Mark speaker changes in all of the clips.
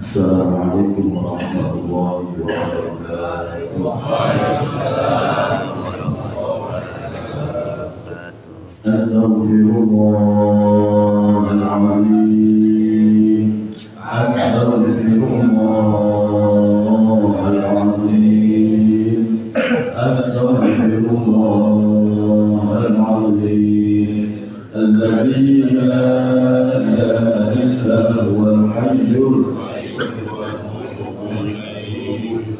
Speaker 1: Assalamualaikum warahmatullahi wabarakatuh. Astaghfirullahaladzim. Astaghfirullahaladzim. Astaghfirullahaladzim. Alladzi la ilaha illa huwal hayyul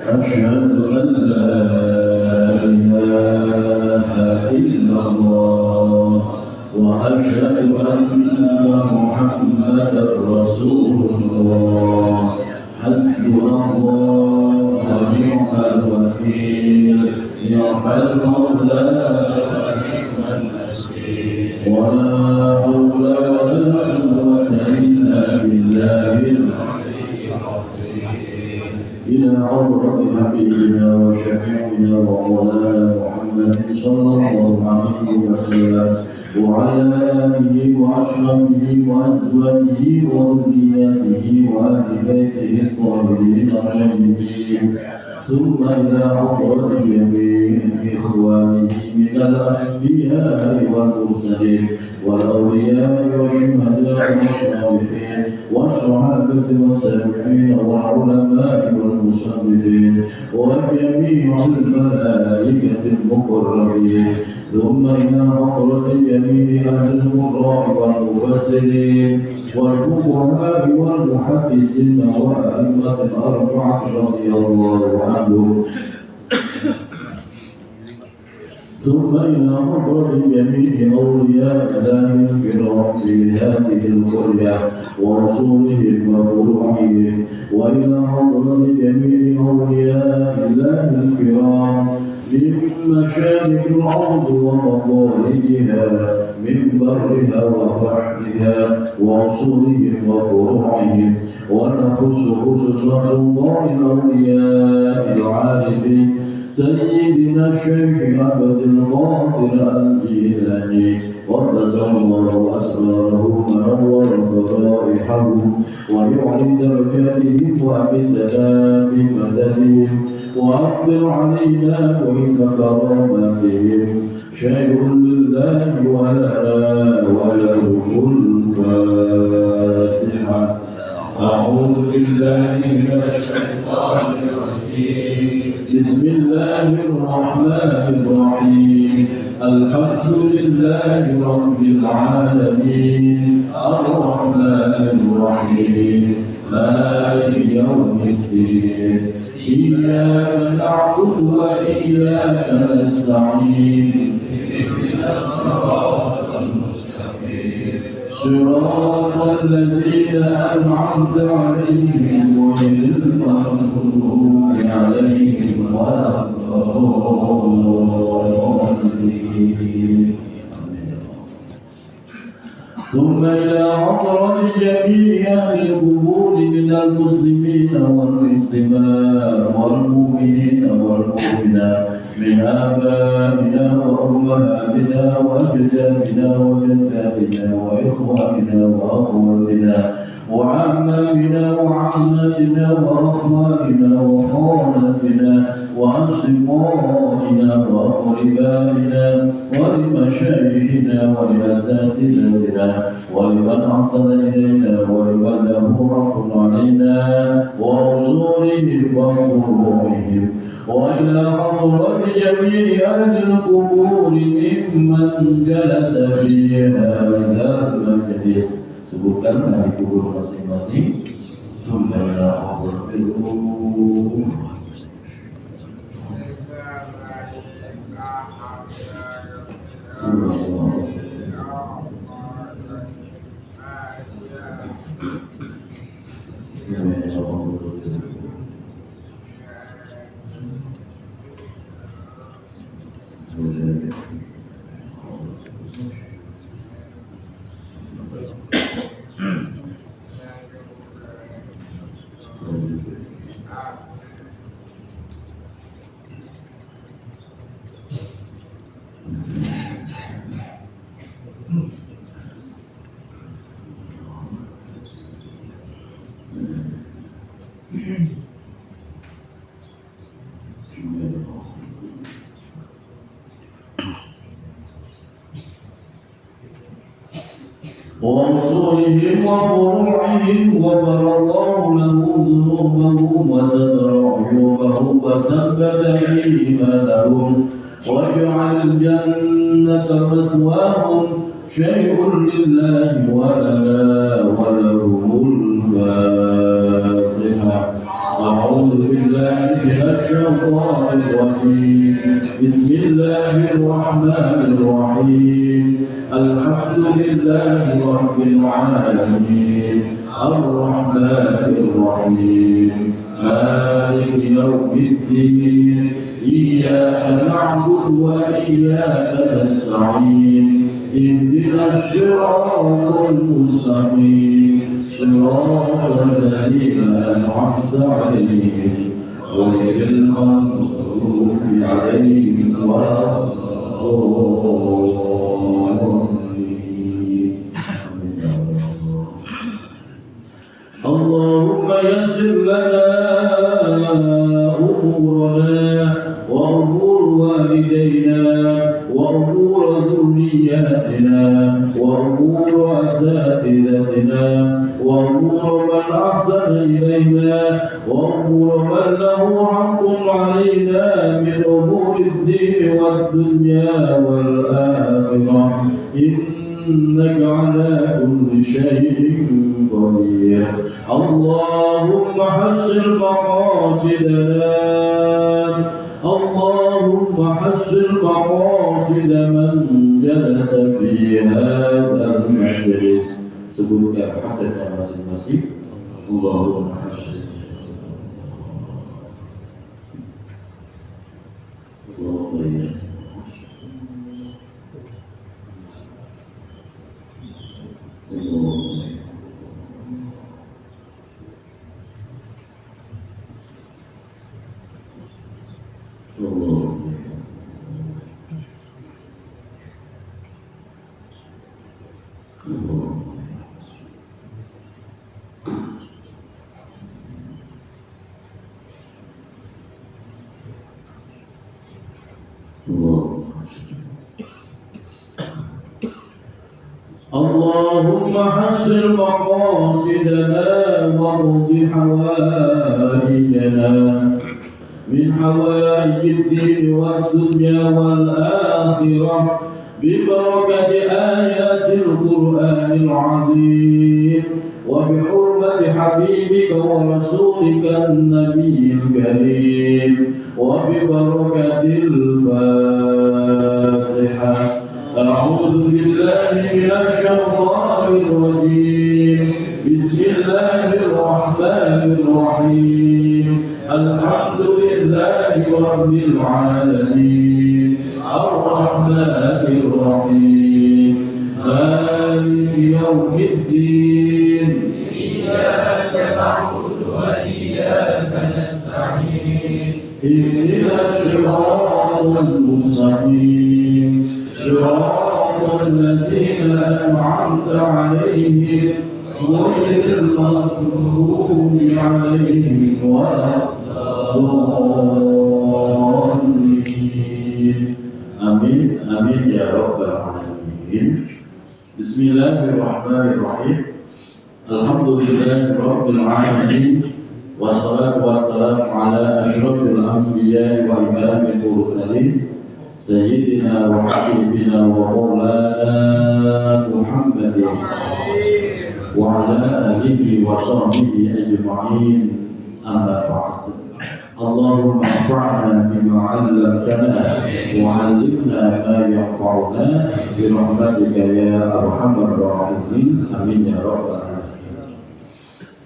Speaker 1: أشهد أن لا إله إلا الله وأشهد أن محمدا رسول الله حسبنا الله ونعم الوكيل نعم المولى ونعم النصير ولا حول ولا قوة إلا بالله إلى عرض حبيبنا وشفيعنا ومولانا محمد صلى الله عليه وسلم وعلى آله وأصحابه وأزواجه وذرياته وأهل بيته الطاهرين الطيبين ثم إلى حضرة جميع إخوانه من الأنبياء والمرسلين والأولياء والشهداء والصالحين والصحابة والسابقين والعلماء والمصنفين وجميع الملائكة المقربين ثم إلى حضرة جميع أهل القراء والمفسرين والفقهاء والمحدثين وأئمة الأربعة رضي الله عنهم ثم إلى حضرة جميع أولياء الله الكرام في هذه القرية ورسولهم وفروعهم وإلى حضرة جميع أولياء الله الكرام من مشارق الأرض ومغاربها من برها وبحرها وأصولهم وفروعهم ونخص خصوصا سلطان الأولياء العارفين سيدنا الشيخ عبد القادر الجيلاني قدس الله أسراره ونور فضائحه ويعلي درجاتهم وأمدنا بمددهم وأقدر علينا وإذ كرامتهم شيء لله ولنا ولهم الفاتحة. أعوذ بالله من الشيطان الرجيم بسم الله الرحمن الرحيم الحمد لله رب العالمين الرحمن الرحيم مالك يوم الدين إياك نعبد وإياك نستعين اهدنا الصراط المستقيم صراط الذين أنعمت عليهم غير المغضوب عليهم ولا الضالين. ثم إلى حضرة جميع أهل القبور من المسلمين والمسلمات والمؤمنين والمؤمنات من آبائنا وأمهاتنا وأجدادنا وجداتنا وإخواننا وأخواتنا وعمامنا وعماتنا وأخواننا وخالاتنا وأصدقائنا وأقربائنا ولمشايخنا ولأساتذتنا ولمن أحسن إلينا ولمن له حق علينا وأصولهم وفروعهم وإلى حضرة جميع أهل القبور ممن جلس في هذا المجلس. Sebutkan ahli kubur masing-masing. Summa ila hadratil qubur. وأصولهم وفروعهم غفر الله لهم ذنوبهم وستر عيوبهم وثبت إيمانهم واجعل الجنة مثواهم شيء لله ولنا ولهم الفاتحة. أعوذ بالله من الشيطان الرجيم. بسم الله الرحمن الرحيم. الحمد لله رب العالمين الرحمن الرحيم مالك يوم الدين إياك نعبد وإياك نستعين اهدنا الصراط المستقيم صراط الذين أنعمت عليهم غير المغضوب عليهم ولا اللهم يسر لنا أمورنا وأمور والدينا وأمور ذرياتنا وأمور أساتذتنا وأمور من أحسن إلينا وأمور من له حق علينا من أمور الدين والدنيا والآخرة إنك على كل شيء قدير. اللهم حسن مقاصدنا اللهم حسن مقاصد من جلس في هذا المجلس. Sebutkan hajatnya masing-masing. Allahumma hasin. Allahumma اللهم حسن مقاصدنا وارض حوائجنا من حوائج الدين والدنيا والآخرة ببركة آيات القرآن العظيم وبحرمة حبيبك ورسولك النبي الكريم وببركة الفاتحة. أعوذ بالله من الشيطان الرجيم. بسم الله الرحمن الرحيم. الحمد لله رب العالمين الرحمن الرحيم مالك يوم الدين إياك نعبد وإياك نستعين اهدنا الصراط المستقيم صراط الذين أنعمت عليهم غير المغضوب عليهم ولا الضالين. آمين آمين يا رب العالمين. بسم الله الرحمن الرحيم. الحمد لله رب العالمين والصلاة والسلام على أشرف الأنبياء وإمام المرسلين سيدنا وحبيبنا ومولانا محمد وعلى آله وصحبه أجمعين. أما بعد. اللهم انفعنا بما علمتنا وعلمنا ما ينفعنا برحمتك يا أرحم الراحمين. آمين يا رب العالمين.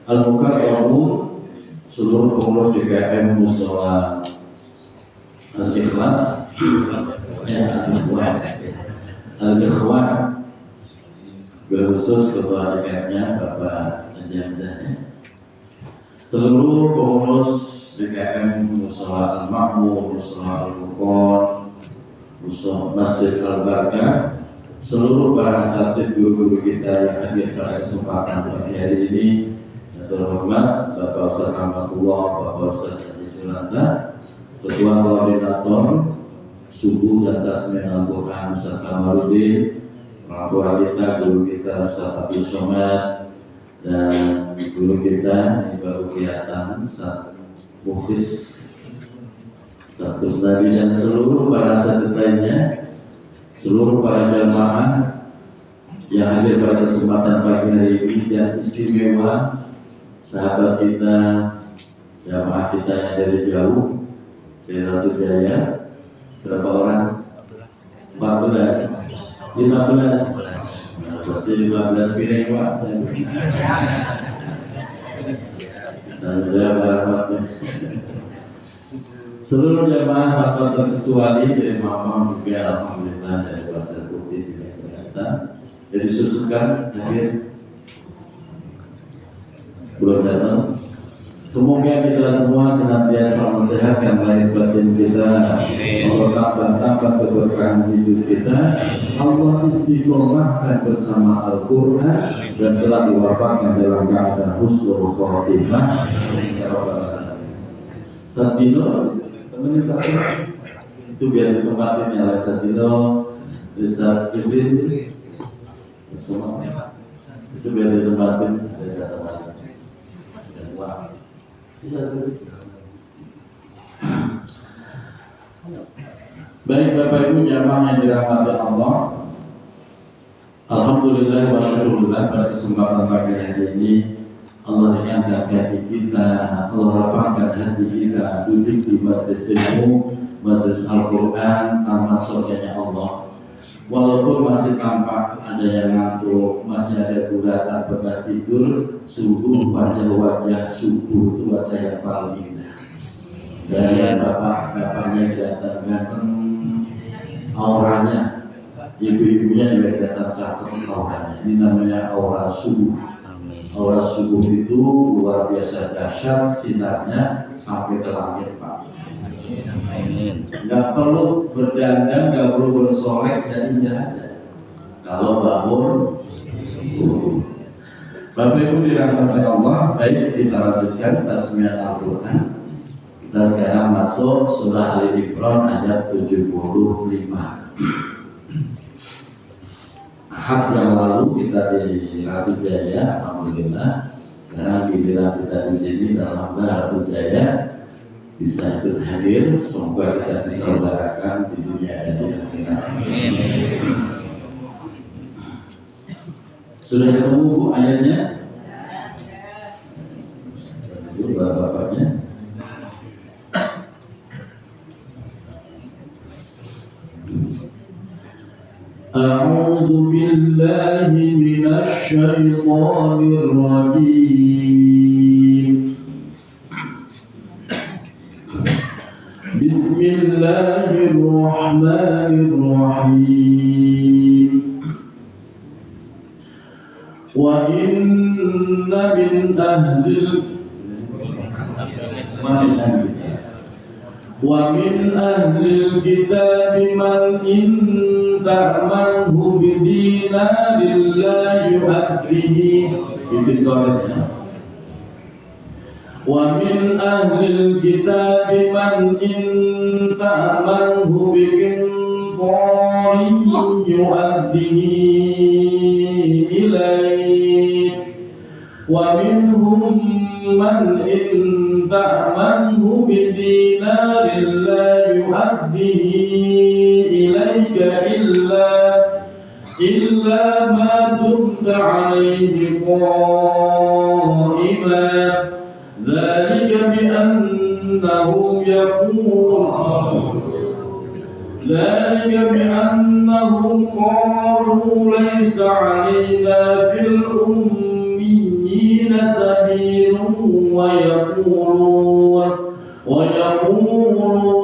Speaker 1: Al-Mukarramun, seluruh pengurus DKM Mushola Al-Ikhlas, Al-Ikhwan, khusus ketua DKM-nya Bapak Azamzah, seluruh pengurus DKM Mushola Al-Ma'mur, Mushola Al-Furqan, Mushola Masjid Al-Barkah, seluruh para asatidz guru-guru kita yang hadir pada kesempatan pagi hari ini, terhormat Bapak Ustaz Rahmatullah, Bapak Ustaz Haji Sunanta, Ketua Koordinator Subuh dan Tasmin Al-Quran Ustaz Kamarudin, orang tua kita, guru kita Ustaz Hafiz Somad, dan guru kita yang baru kelihatan Ustaz Mufis, Ustaz Kusnadi, dan seluruh para sahabat lainnya, seluruh para jamaah yang hadir pada kesempatan pagi hari ini, dan istimewa sahabat kita, jamaah kita yang dari jauh dari Ratu Jaya. Berapa orang? 14, 15. Berarti 15 piring Pak saya. Dan saya berharapnya seluruh jamaah tanpa terkecuali dari mama juga alhamdulillah dari Pasar Putih juga ternyata. Jadi susukan hadir belum datang. Semoga kita semua senantiasa mensehatkan lahir batin kita, Allah tambah keberkahan hidup kita, Allah istiqomahkan bersama Al-Quran, dan telah diwafatkan dalam keadaan husnul khotimah. Satino, teman saya itu biar ditempatin ya, Satino, Ustaz Jufri, semua itu biar ditempatin, ada catatan dan uang. Baik Bapak Ibu jamaah yang dirahmati Allah, alhamdulillah wa syukurullah pada kesempatan pagi hari ini Allah ringankan hati kita, Allah lapangkan hati kita duduk di majelis ilmu, majelis Al-Quran, tamat surganya Allah. Walaupun masih tampak ada yang ngantuk, masih ada guratan bekas tidur, sungguh wajah-wajah subuh itu wajah yang paling indah. Saya lihat bapak-bapaknya kelihatan ganteng, auranya, ibu-ibunya juga kelihatan cakep auranya. Ini namanya aura subuh. Aura subuh itu luar biasa dahsyat, sinarnya sampai ke langit Pak. Nggak perlu berdandan, nggak perlu bersolek, dan indah aja kalau bangun subuh. Bapak Ibu dirahmati Allah, baik kita lanjutkan tasmiyah Al-Quran. Kita sekarang masuk surah Al-Imran ayat 75. Ahad yang lalu kita di Ratu Jaya, alhamdulillah. Sekarang giliran kita di sini dalam Ratu Jaya bisa ikut hadir, semoga kita disaudarakan di dunia dan di akhirat. Sudah ketemu Bu ayatnya? Itu bapaknya. A'udzu billahi minasy syaithanir rajim. Bismillahirrahmanirrahim. Wa inna min ahlil kitab man in ta'manhu bidinarin la yu'addihi wa min ahlil kitab man in ta'manhu biqintarin yu'addihi ilayk wa minhum man in ta'manhu bidinarin la yu'addihi ilayka illa ma dumta alayhi qa'iman. ذلك بأنهم قالوا ليس علينا في الأميين سبيل ويقولون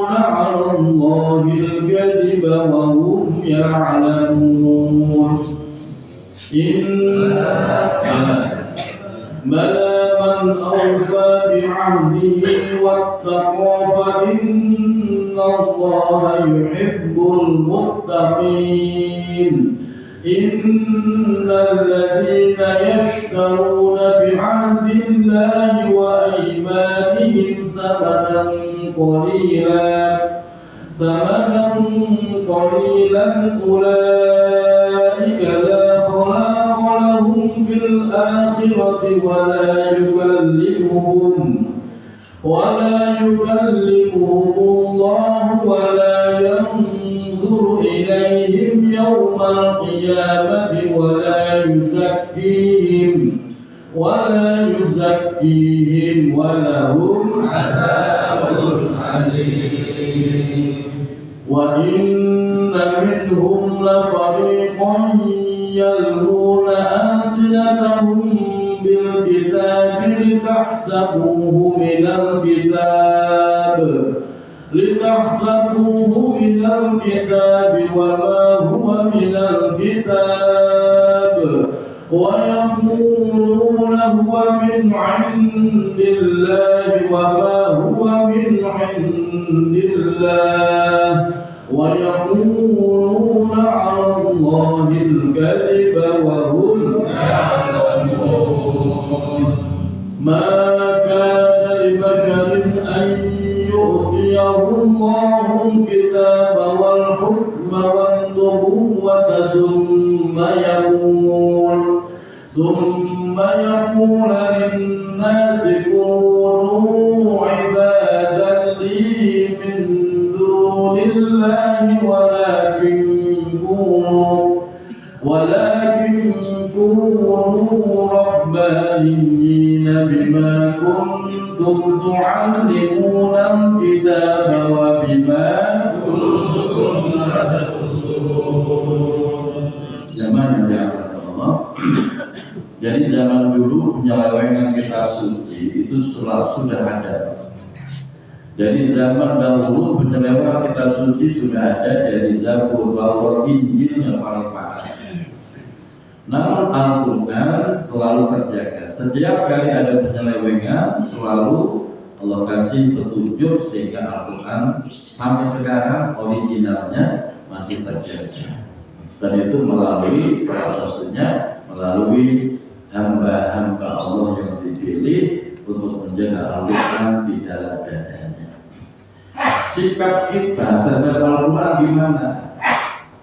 Speaker 1: على الله الكذب وهم يعلمون. بلى من أوفى بعهده واتقى فإن الله يحب المتقين. Innal ladzina yashtaruna bi'ahdillahi wa aymanihim samanan qalilan ulaika la khalaqa lahum fil akhirati wa la yukallimuhum Allah wa la yanzuru ilayhim yawmal qiyamati wa la yuzakkihim wa lahum 'adzabun 'alim. Wa inna minhum la fariqan yalhuna alsinatahum bil kitabi litahsabuhu minal kitabi wa ma huwa minal kitab wa yaquluna huwa min 'indillahi wa ma huwa min 'indillah wa yaquluna 'ala Allahi al-kadhiba wa hum ya'lamun. Ma kana li basharin an yu'tiyahu Allahu al-kitaba wal hukma wan nubuwwata thumma yaqulu lin-nasi kunu 'ibadan li min dunillahi walakin kunu rabbaniyina bima kuntum tu'allimuna al-kitaba wa bima kuntum tadrusun. Zaman yang Allah. Jadi zaman dulu penyelewengan kitab suci itu sudah ada. Jadi zaman dahulu penyelewengan kitab suci sudah ada dari Zabur, Taurat, Injil yang paling parah. Namun Al-Quran selalu terjaga. Setiap kali ada penyelewengan selalu Allah kasih petunjuk sehingga Al-Quran sampai sekarang originalnya masih terjaga. Dan itu melalui salah satunya melalui hamba-hamba Allah yang dipilih untuk menjaga Al-Quran di dalam dadanya. Sikap kita terhadap Al-Quran gimana?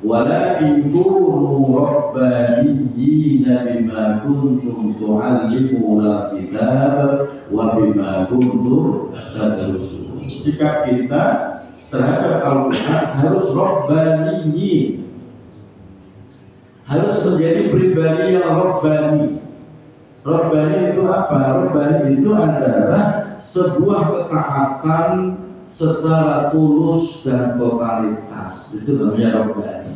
Speaker 1: Walakin kunu rabbaniyina bima kuntum tu'allimuna al-kitab wa bima kuntum tadrusun. Sikap kita terhadap Al-Quran harus rabbaniyin, harus menjadi pribadi yang rabbani. Rabbani itu apa? Rabbani itu adalah sebuah ketaatan secara tulus dan totalitas. Itu namanya rabbani.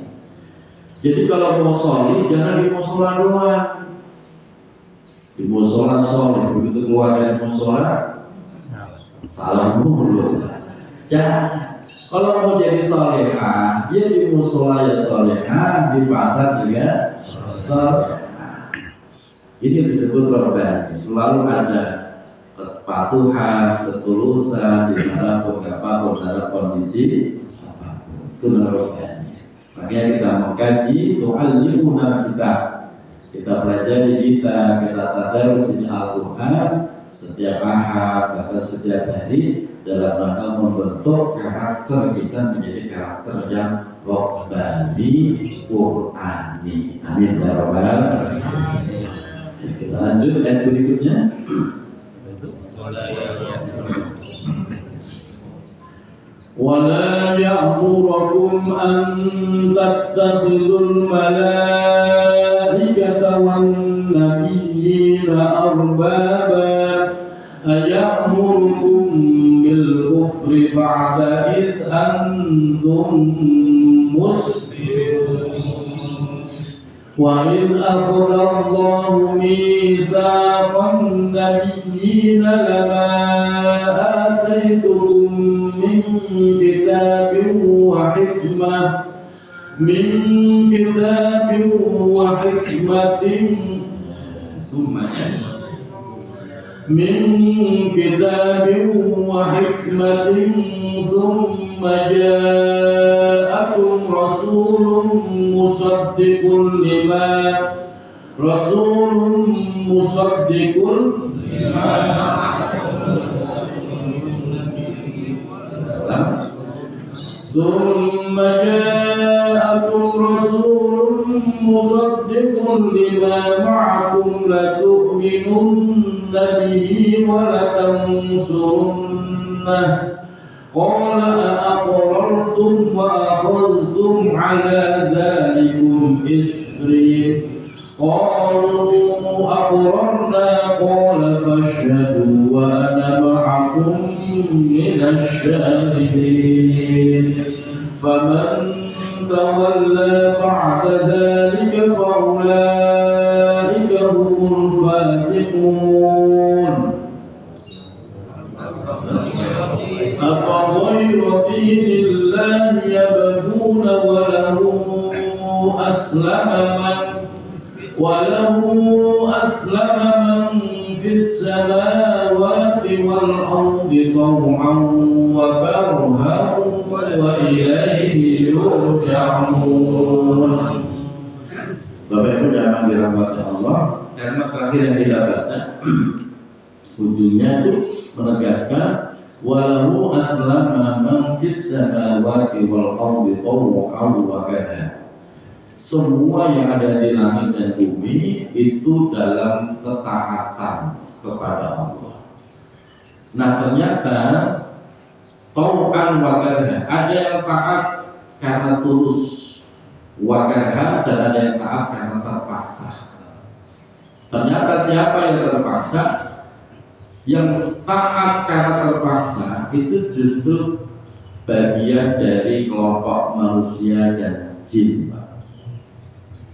Speaker 1: Jadi kalau mau sholli jangan di musola doang. Di musola sholli, begitu keluar dari musola salam dulu. Jangan. Kalau mau jadi solehah, ya di musola ya solehah, di pasar juga solehah. Ini disebut rabbani. Selalu ada kepatuhan, ketulusan dimanapun apapun dalam kondisi apapun. Itu rabbani. Makanya kita mengkaji tu'allimuna kita pelajari kita tadarus Al-Quran setiap ahad bahkan setiap hari dalam rangka membentuk karakter kita menjadi karakter yang rabbani Qur'ani. Amin ya rabbal alamin. Kita lanjut ayat berikutnya. ولا يأمركم أن تتخذوا الملائكة والنبيين أربابا أيأمركم بالكفر بعد إذ أنتم مسلمون وإذ أخذ الله ميثاق النبيين لما آتيتكم من كتاب وحكمة ثم جاءكم rasulun musaddiqun lima ثم جاءكم رسول مصدق لما معكم لتؤمنن به ولتنصرنه قال أأقررتم وأخذتم على ذلكم إصري قالوا أقررنا قال فاشهدوا وأنا معكم من الشاهدين فمن تولى بعد ذلك فأولئك هم الفاسقون أفغير دين الله يبغون وله أسلم من في السماوات والأرض طوعا وكرها وإليه يرجعون. Bapak Ibu yang dirahmati Allah, kalimat terakhir yang kita baca ujungnya itu menegaskan walahu aslama man fis samawati wal ardi taw'an wa karha. Semua yang ada di langit dan bumi itu dalam ketaatan kepada Allah. Nah ternyata tau'an wa karha, ada yang taat karena tulus, wa karha, dan ada yang taat karena terpaksa. Ternyata siapa yang terpaksa, yang taat karena terpaksa itu justru bagian dari kelompok manusia dan jin.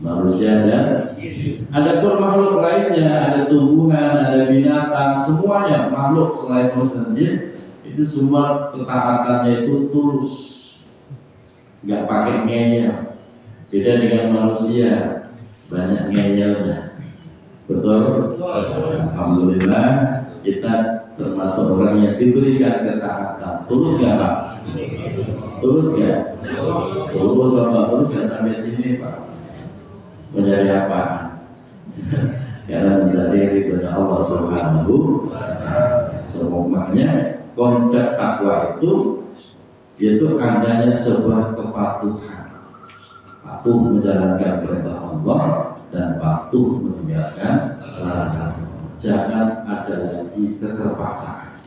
Speaker 1: Manusia dan adapun makhluk lainnya, ada tumbuhan, ada binatang, semuanya makhluk selain manusia dan jin itu semua ketaatannya itu tulus, nggak pakai ngeyel. Beda dengan manusia, banyak ngeyelnya. Betul? Alhamdulillah kita termasuk orang yang diberikan ketaatan. Tulus nggak Pak? Tulus nggak? Tulus Bapak, tulus nggak sampai sini Pak? Mencari apa? Karena mencari ridhonya Allah Subhanahu. Semuanya konsep takwa itu yaitu adanya sebuah kepatuhan, patuh menjalankan perintah Allah dan patuh meninggalkan larangan. Jangan ada lagi keterpaksaan.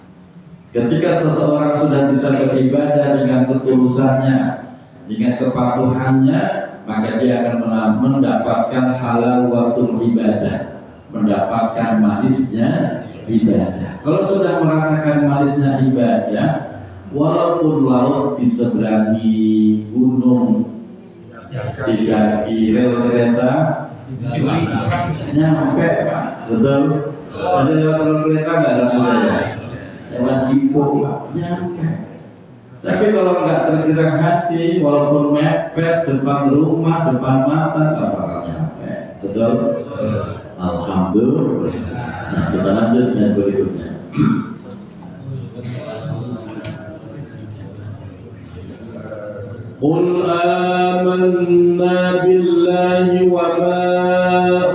Speaker 1: Ketika seseorang sudah bisa beribadah dengan ketulusannya, dengan kepatuhannya, maka dia akan mendapatkan halal waktu ibadah, mendapatkan manisnya ibadah. Kalau sudah merasakan manisnya ibadah, walaupun laut diseberangi, gunung di rel kereta nyampe Pak, betul? Ada lewat rel kereta nggak ada ya? Lewat Dipo nyampe. Tapi kalau nggak tergerak hati, walaupun mepet depan rumah, depan mata, nggak bakal nyampe. Betul? Alhamdulillah. Nah, kita lanjut yang berikutnya. Qul amanna billahi wa ma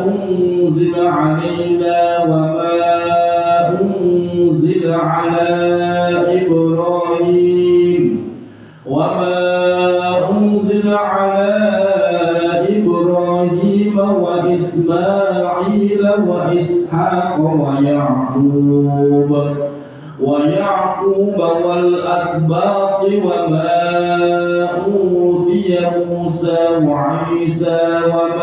Speaker 1: unzila alaina wa ma unzila ala Ibrahim wa ma unzila ala Ibrahim wa Ismail wa Ishaq wa Ya'qub wal asbaq wa ma utiya Musa wa Isa wa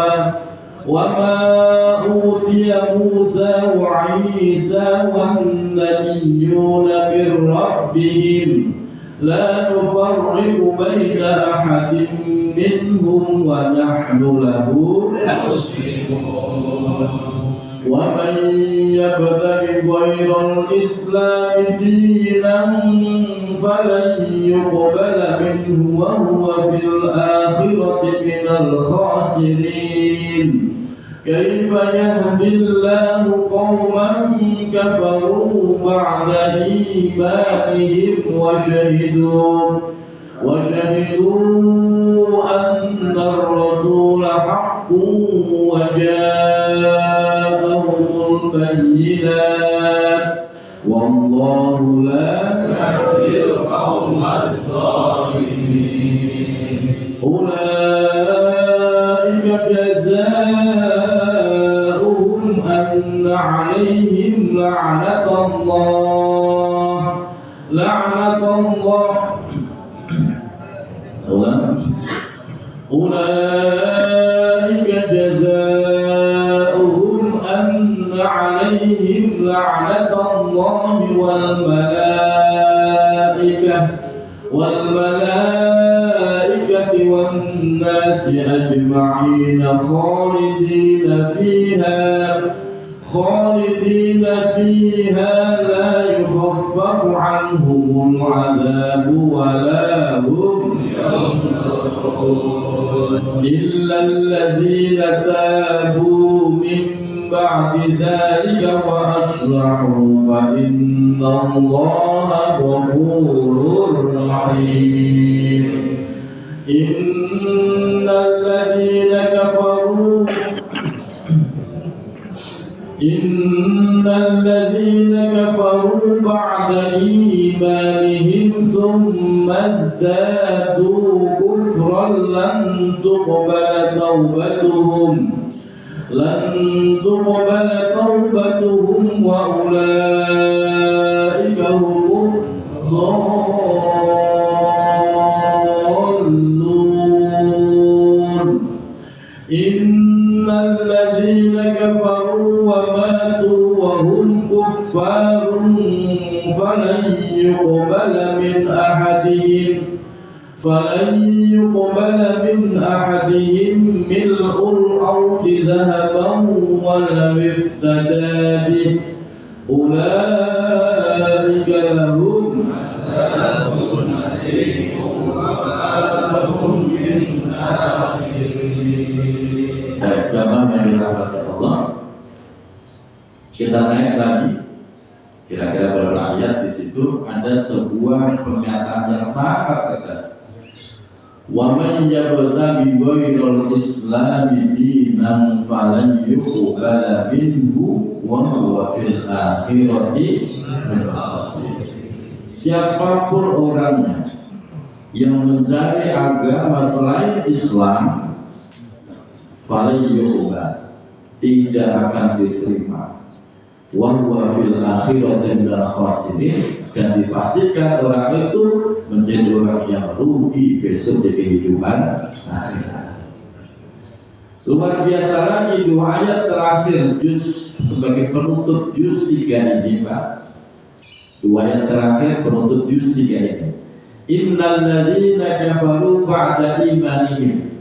Speaker 1: ma utiya Musa wa Isa wan nabiyyuna bir rabbihim la nufarriqu baina ahadin minhum wa nahnu lahu muslimun. وَمَنْ يَبْتَغِ غَيْرَ الْإِسْلَامِ دِينًا فَلَنْ يُقْبَلَ مِنْهُ وَهُوَ فِي الْآخِرَةِ مِنَ الْخَاسِرِينَ كَيْفَ يَهْدِي اللَّهُ قَوْمًا كَفَرُوا بَعْدَ إِيمَانِهِمْ وَشَهِدُوا أن الرسول حق وجاءهم البينات والله لا يهدي القوم الظالمين أولئك جزاؤهم أن عليهم لعنة الله أولئك جزاؤهم أن عليهم لعنة الله والملائكة والناس أجمعين خالدين فيها لا يخفف عنهم العذاب ولا هم ينصرون إلا الذين تابوا من بعد ذلك وأصلحوا فإن الله غفور رحيم إن الذين كفروا بعد إيمانهم ثم ازدادوا كفرا لن تقبل توبتهم وأولئك هم الضالون إن الذين كفروا وماتوا وهم كفار فلن يقبل من أحدهم ملء الأرض ذهبا ولو افتدى به أولئك لهم عذاب أليم وما لهم من ناصرين. Jamaah yang dirahmati Allah, kita naik lagi. Kira-kira beberapa ayat di situ ada sebuah pernyataan yang sangat tegas. Wa man yabtaghi ghairal islami dinan falan yuqbala minhu wa huwa fil akhirati minal khasirin. Siapapun orangnya yang mencari agama selain Islam, falan yuqbal, tidak akan diterima. Wa huwa fil akhirati minal khasirin, dan dipastikan orang itu menjadi orang yang rugi besok di kehidupan akhirat. Luar biasa lagi dua ayat terakhir sebagai penutup juz 3 ini, Pak. Dua ayat terakhir penutup juz 3 ini. Innal ladzina kafaru ba'da imanihim.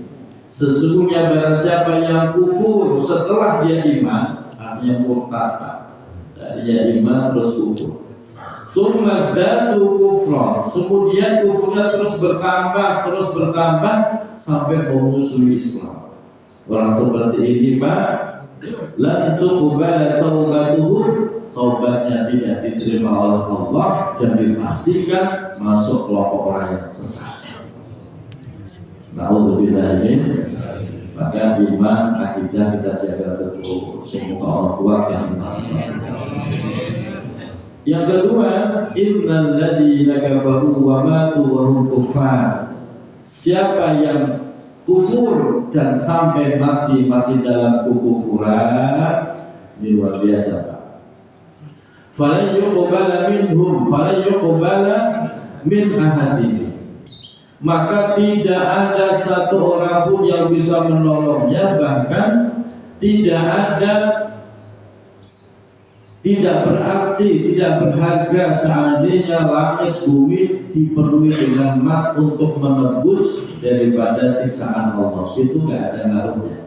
Speaker 1: Sesungguhnya barang siapa yang kufur setelah dia iman, artinya murtad. Dia iman terus kufur. Summazdadu kufran, kemudian kufurnya terus bertambah sampai memusuhi Islam. Orang seperti ini, Pak, lan tuqbala taubatuhum, taubatnya tidak diterima oleh Allah dan dipastikan masuk kelompok orang yang sesat. Na'udzubillah min. Maka iman akidah kita jaga betul. Semoga Allah kuatkan iman. Yang kedua, innal ladzina kafaru wa matu wa hum kuffar. Siapa yang kufur dan sampai mati masih dalam kekufuran, ini luar biasa, Pak. Falan yuqbala minhum, falan yuqbala min ahadihim. Maka tidak ada satu orang pun yang bisa menolongnya, bahkan tidak berarti, tidak berharga seandainya langit bumi dipenuhi dengan emas untuk menebus daripada siksaan Allah. Itu nggak ada ngaruhnya.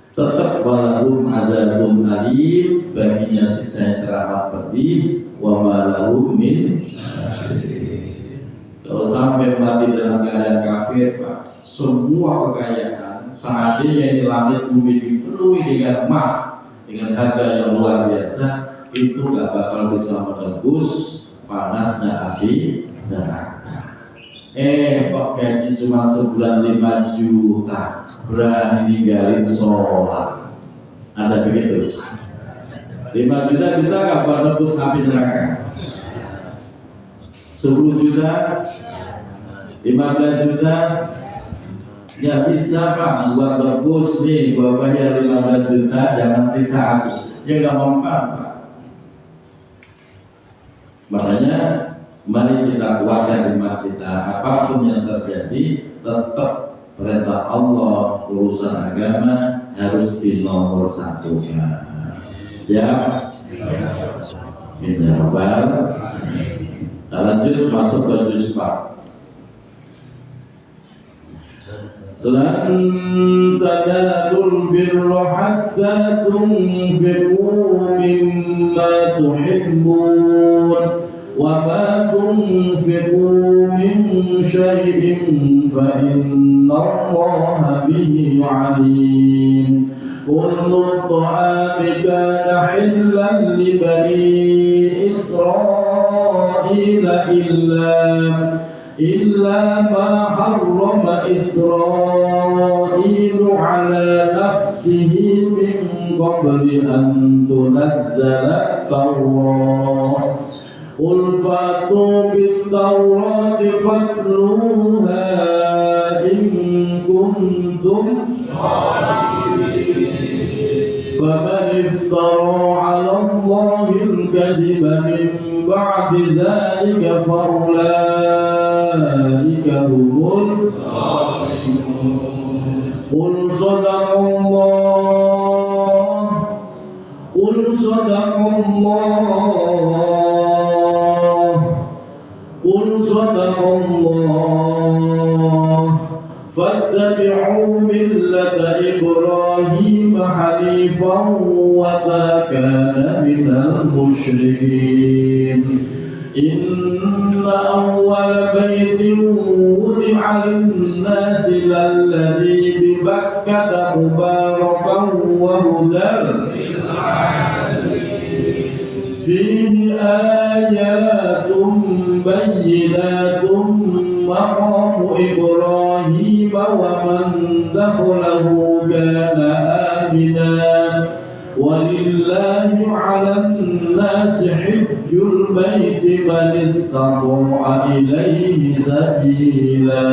Speaker 1: Tetap walahum adzabun alim, baginya siksa yang teramat pedih, wa malahum min nasirin. Kalau sampai mati dalam keadaan kafir, Pak, semua kekayaan seandainya ini langit bumi dipenuhi dengan emas, dengan harga yang luar biasa, itu gak bakal bisa menebus panasnya api neraka. Kok gaji cuma sebulan 5 juta, berani ninggalin sholat. Ada begitu? 5 juta bisa nggak buat nebus api neraka? 10 juta, 15 juta, nggak bisa Pak buat nebus nih, gua bayar 15 juta, jangan sisa aku. Ya nggak mempan Pak. Makanya mari kita kuatkan iman kita. Apapun yang terjadi, tetap perintah Allah, urusan agama harus dinomor satukan. Siap? Kita lanjut masuk ke juz 4. Lan tanalul birra hatta tunfiqu mimma tuhibbun wa ma tunfiqu min syai'in fa inna Allaha bihi 'alim. Kullu ta'ami kana hillan li bani Israila illa ma harrama Israilu ala nafsihi min qabli an tunazzala at-Tawrah. Qul fatu bit-Tawrati fasluha in kuntum فمن افترى على الله الكذب من بعد ذلك فأولئك هم الظالمون. قل صدق الله فاتبعوا ملة إبراهيم حنيفا وما كان من المشركين. إن أول بيت وضع للناس للذي ببكة مباركا وهدى فيه آيات بينات مقام إبراهيم ومن دخله كان آمنا ولله على الناس حج البيت من استطاع إليه سبيلا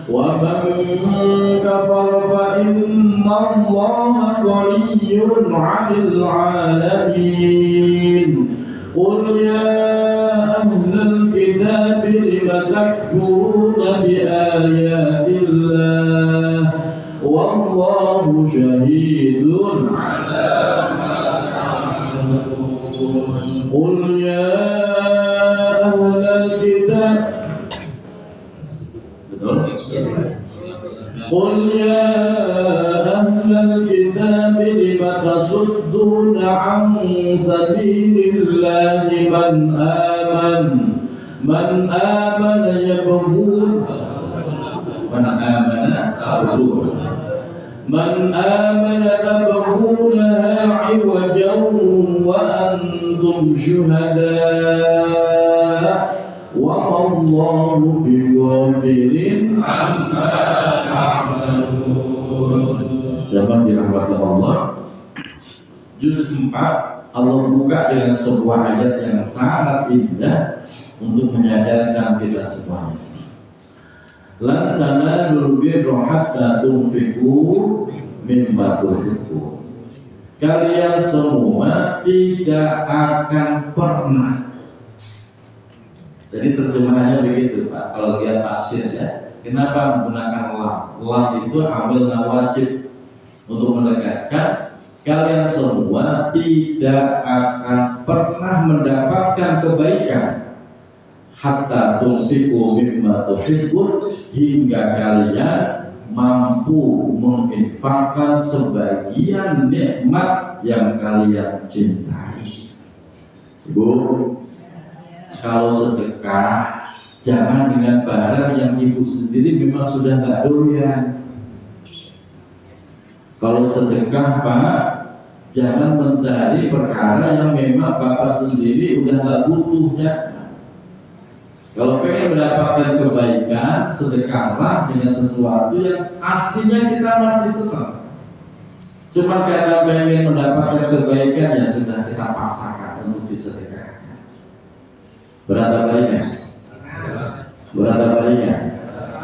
Speaker 1: ومن كفر فإن الله غني عن العالمين. قل يا أهل الكتاب لم تكفرون بآيات الله والله شهيد على ما تعملون. قل يا أهل الكتاب لم تصدون عن سبيل الله من آمن يبغون تبغونها عوجا وأنتم شهداء وما الله بغافل عما تعملون. Zaman dirahmati Allah, juz 4 Allah buka dengan sebuah ayat yang sangat indah untuk menyadarkan kita semuanya. Lan tanalul birra hatta tunfiqu mimma tuhibbun. Kalian semua tidak akan pernah. Jadi terjemahannya begitu Pak, kalau lihat tafsir ya. Kenapa menggunakan lam? Lam itu amil nawasib untuk menegaskan kalian semua tidak akan pernah mendapatkan kebaikan hatta tunfiqu mimma tuhibbun, hingga kalian mampu menginfakkan sebagian nikmat yang kalian cintai. Ibu, kalau sedekah jangan dengan barang yang ibu sendiri memang sudah nggak doyan. Kalau sedekah Pak, jangan mencari perkara yang memang Bapak sendiri udah nggak butuhnya. Kalau pengen mendapatkan kebaikan, sedekahlah dengan sesuatu yang aslinya kita masih senang. Cuma karena pengen mendapatkan kebaikan, ya sudah kita paksakan untuk disedekahkan. Berat apa ringan? Berat apa ringan?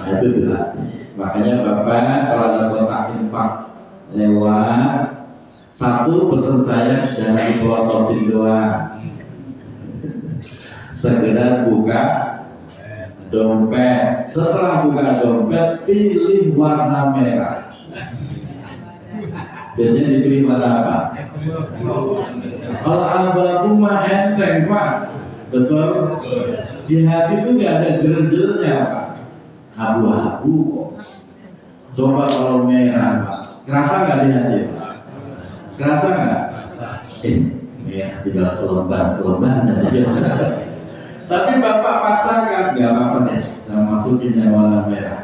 Speaker 1: Nah, itu berarti. Makanya Bapak kalau ada kotak infak lewat, satu pesan saya jangan dipelototin doang. Segera buka dompet. Setelah buka dompet, pilih warna merah. Biasanya dipilih warna apa? Kalau abu-abu mah enteng Pak, betul. Di hati itu nggak ada gerenjelnya Pak. Abu-abu kok. Coba kalau merah Pak, kerasa nggak di hati Pak? Kerasa nggak? Ya tinggal selembar aja. Tapi Bapak paksakan, nggak apa-apa deh, saya masukin yang warna merah.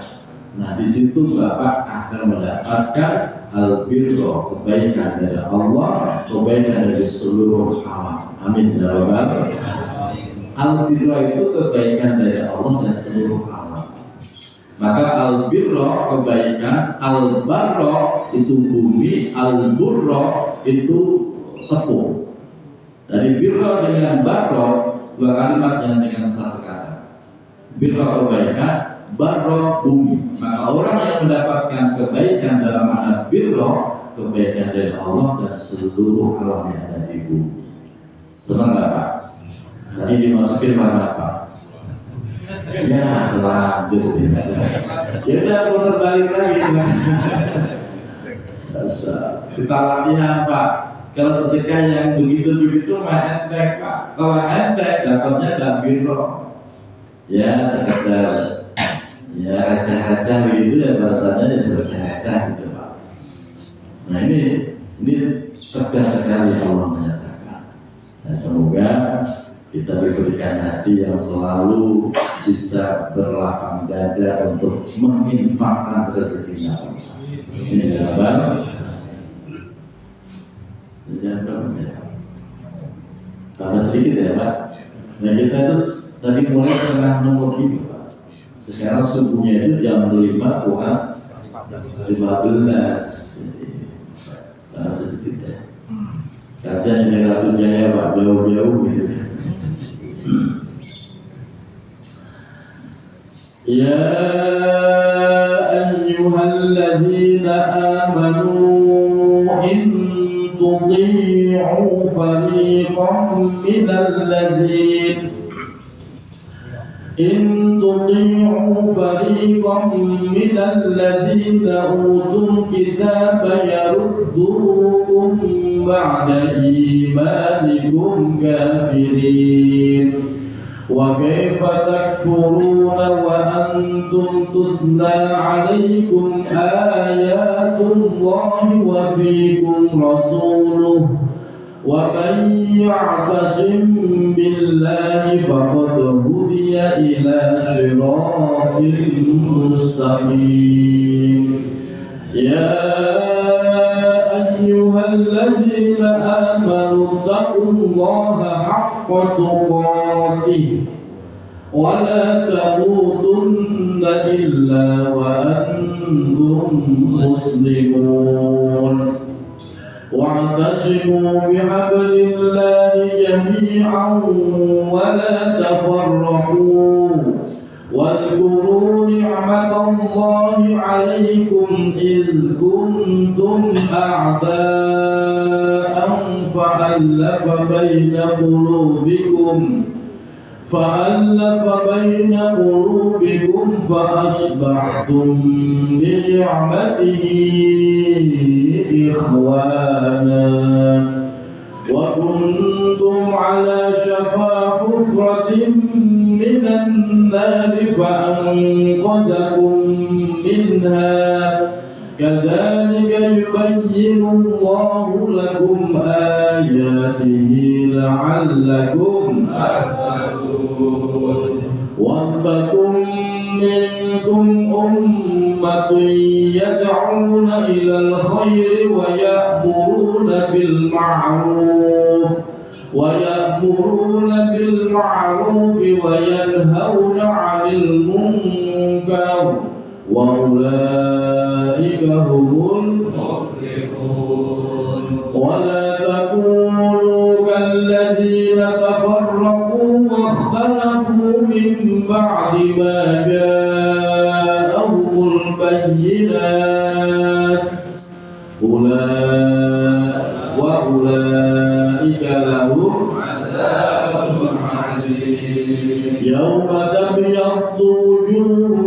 Speaker 1: Nah di situ Bapak akan mendapatkan al-birro, kebaikan dari Allah, kebaikan dari seluruh alam. Amin ya rabbal alamin. Al-birro itu kebaikan dari Allah dan seluruh alam. Maka al-birro kebaikan, al-barro itu bumi, al-burro itu tepung. Dari birro dengan barro, dua kalimat yang dengan satu kata. Birro kebaikan, barro bumi. Maka orang yang mendapatkan kebaikan dalam makna birro, kebaikan dari Allah dan seluruh alam yang ada di bumi. Senang nggak Pak? Tadi dimasukin warna apa? Ya lanjut. Ya udah putar balik lagi. Kita latihan Pak. Kalau sedekah yang begitu-begitu mah enteng Pak. Kalau enteng dapatnya tak birro. Ya sekedar ya acah-acah begitu ya, bahasanya ya secah-acah gitu Pak. Nah ini cerdas sekali Allah menyatakan. Nah semoga kita diberikan hati yang selalu bisa berlapang dada untuk menginfakkan rezekinya Allah. Ini jawaban. Tambah sedikit ya Pak. Nah kita itu tadi mulai setengah nomor 3 Pak. Sekarang subuhnya itu jam 5 kurang 15. Tambah sedikit ya. Kasihan ini Ratu Jaya Pak, jauh-jauh gitu. Ya ayyuhalladzina amanu تطيعوا فريقا من الذين أوتوا الكتاب يردوكم بعد إيمانكم كافرين وكيف تكفرون وأنتم تتلى عليكم آيات الله وفيكم رسوله ومن يعتصم بالله فقد هدي إلى صراط مستقيم يا أيها الذين آمنوا اتقوا الله حق تقاته ولا تموتن إلا وأنتم مسلمون واعتصموا بحبل الله جميعا ولا تفرقوا واذكروا نعمة الله عليكم إذ كنتم أعداء فألف بين قلوبكم فأصبحتم بنعمته إخوانا وكنتم على شفا حفرة من النار فأنقذكم منها كذلك يبين الله لكم آياته لعلكم تهتدون ولتكن منكم أمة يدعون إلى الخير ويأمرون بالمعروف ويأمرون بالمعروف وينهون عن المنكر وأولئك هم المفلحون ولا تكونوا كالذين تفرقوا واختلفوا من بعد ما جاءهم البينات وأولئك لهم عذاب عليم يوم تبيض وجوه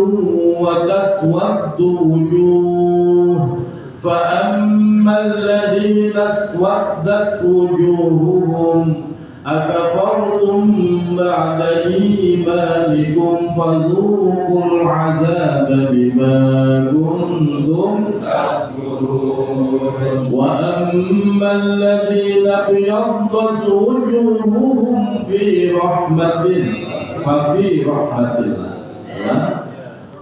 Speaker 1: وتسود وجوه فأما الذين اسودت وجوههم أكفرتم بعد إيمانكم فذوقوا العذاب بما كنتم تكفرون وأما الذين ابيضت وجوههم ففي رحمة الله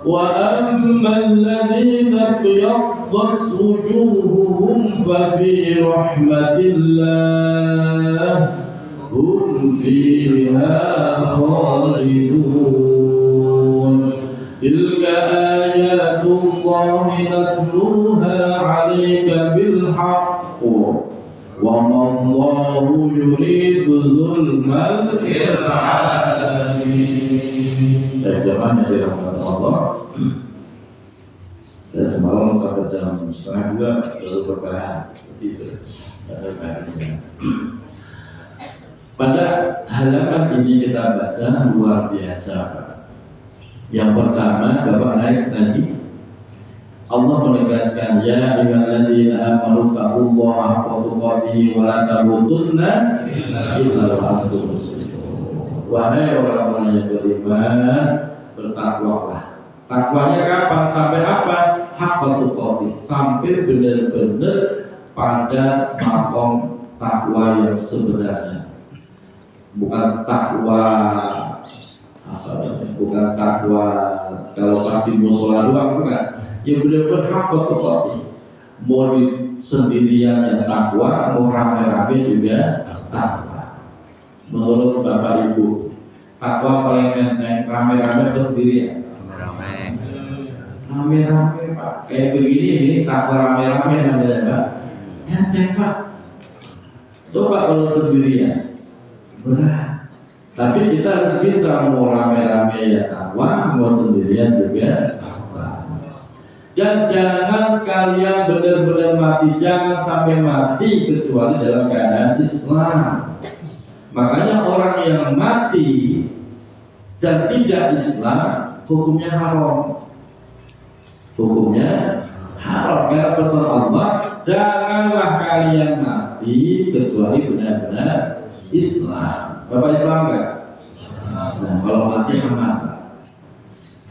Speaker 1: وأما الذين ابيضت وجوههم ففي رحمة الله هم فيها خالدون تلك آيات الله نتلوها عليك بالحق وما الله يريد ظلما للعالمين. Jamaah yang dirahmati Allah, saya semalam sampai jam 1:30 baru berbahan itu. Pada halaman ini kita baca luar biasa. Yang pertama, Bapak naik tadi, Allah menegaskan ya ayyuhalladzina amanu taqullaha haqqa tuqatih wa la tamutunna illa wa antum muslimun. Wahai orang-orang yang beriman, bertakwalah. Takwanya kapan? Sampai apa? Haqqa tuqatih, sampai benar-benar pada makom takwa yang sebenarnya. Bukan takwa kalau pasti musola doang, bukan. Ya benar-benar haqqa tuqatih. Mau di sendirian yang takwa, mau rame-rame juga takwa. Menurut Bapak Ibu, takwa paling enteng rame-rame atau sendirian? Rame-rame Pak. Kayak begini ini takwa rame-rame namanya Pak. Enteng Pak. Coba kalau sendirian berat. Tapi kita harus bisa mau rame-rame ya takwa, mau sendirian juga takwa. Dan jangan sekalian benar-benar mati, jangan sampai mati kecuali dalam keadaan Islam. Makanya orang yang mati dan tidak Islam hukumnya haram. Hukumnya haram. Karena pesan Allah, janganlah kalian mati kecuali benar-benar Islam. Bapak Islam enggak? Nah, kalau mati aman.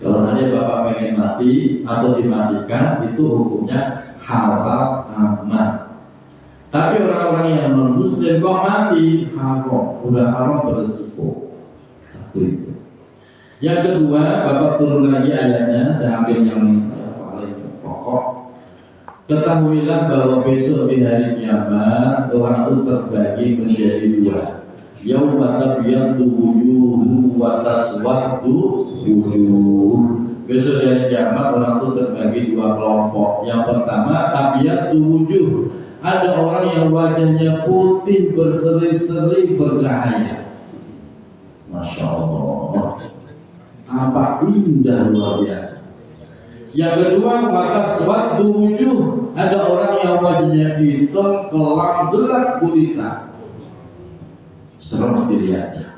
Speaker 1: Kalau saja Bapak pengen mati atau dimatikan, itu hukumnya halal aman. Tapi orang-orang yang non-muslim kok mati, haram, udah haram beresiko. Satu itu. Yang kedua, Bapak turun lagi ayatnya, saya ambil yang paling pokok. Ketahuilah bahwa besok di hari kiamat orang itu terbagi menjadi dua. Yauma tabyaddu wujuhun wa taswaddu wujuh. Besok di hari kiamat orang itu terbagi dua kelompok. Yang pertama tabyaddu wujuh. Ada orang yang wajahnya putih berseri-seri bercahaya. Masya Allah, apa indah luar biasa. Yang kedua wataswaddu wujuh. Ada orang yang wajahnya hitam kelam gelap gulita. Serem dilihatnya.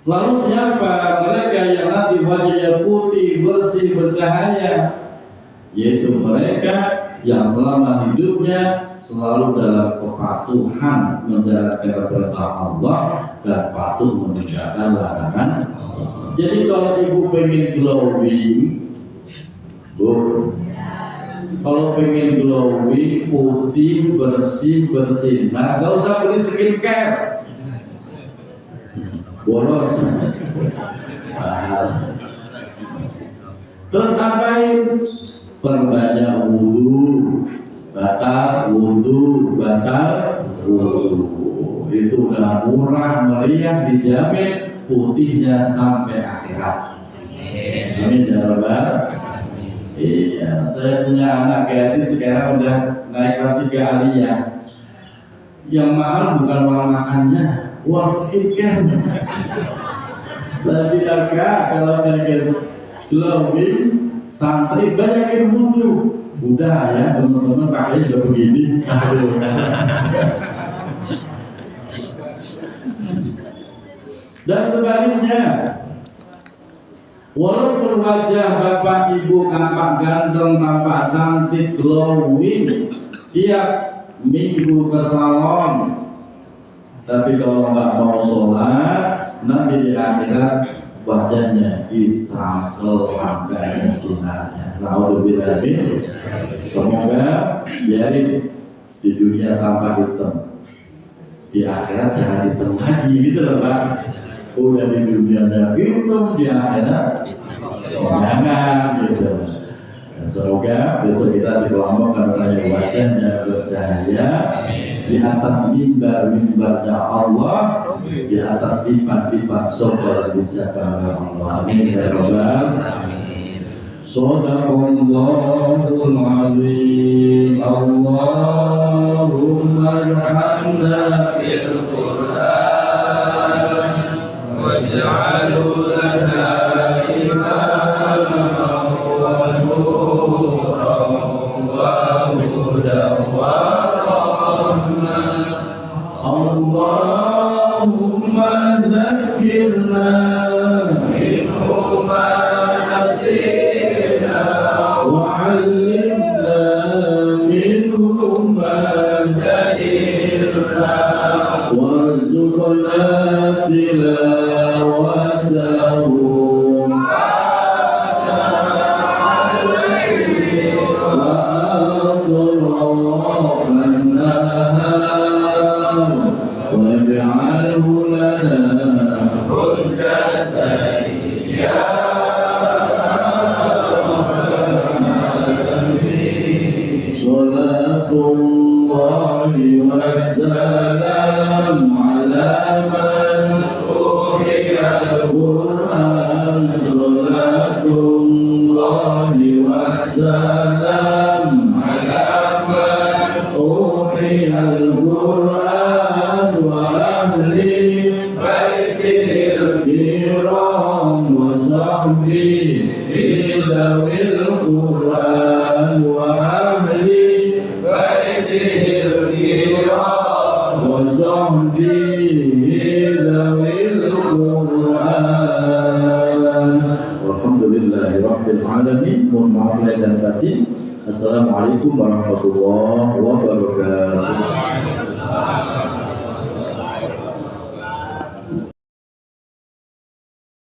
Speaker 1: Lalu siapa mereka yang nanti wajahnya putih bersih bercahaya? Yaitu mereka yang selama hidupnya selalu dalam kepatuhan menjalankan perintah Allah dan patuh meninggalkan larangan. Jadi kalau ibu pengen glowing, kalau pengen glowing, putih, bersih, bersinar, nggak usah beli skincare, boros. Terus ngapain? Perbanyak wudu, batal wudu. itu udah murah meriah, dijamin putihnya sampai akhirat. Amin ya rabbal. Iya, saya punya anak kayak itu sekarang udah naik kelas 3 aliyah. Yang mahal bukan uang makannya, uang skincare. Saya bilang kak, kalau pengen glowing, santri banyakin wudhu. Udah ya, teman-teman pakainya juga begini. Dan sebaliknya, walaupun wajah bapak ibu tampak ganteng, tampak cantik, glowing, tiap minggu ke salon, tapi kalau nggak mau sholat, nanti di akhirat wajahnya ditangkel rangkaian sinarnya. Naudzubillah. Semoga biarin di dunia tampak hitam, di akhirat jangan hitam lagi gitu loh Pak. Udah di dunia hitam, di akhirat jangan gitu. Semoga besok kita dikelompokkan oleh wajahnya bercahaya di atas mimbar-mimbarnya Allah, di atas lipat-lipat surga bisa kepada Allah. Amin ya rabbal alamin. Shadaqallahul azim. Allahumma arhamna bil Qur'an waj'alhu lana imaman Allahumma dzakirna minhu ma nasina wa 'allimna minhu ma jahilna warzuqna tilawatahu Assalamualaikum warahmatullahi wabarakatuh.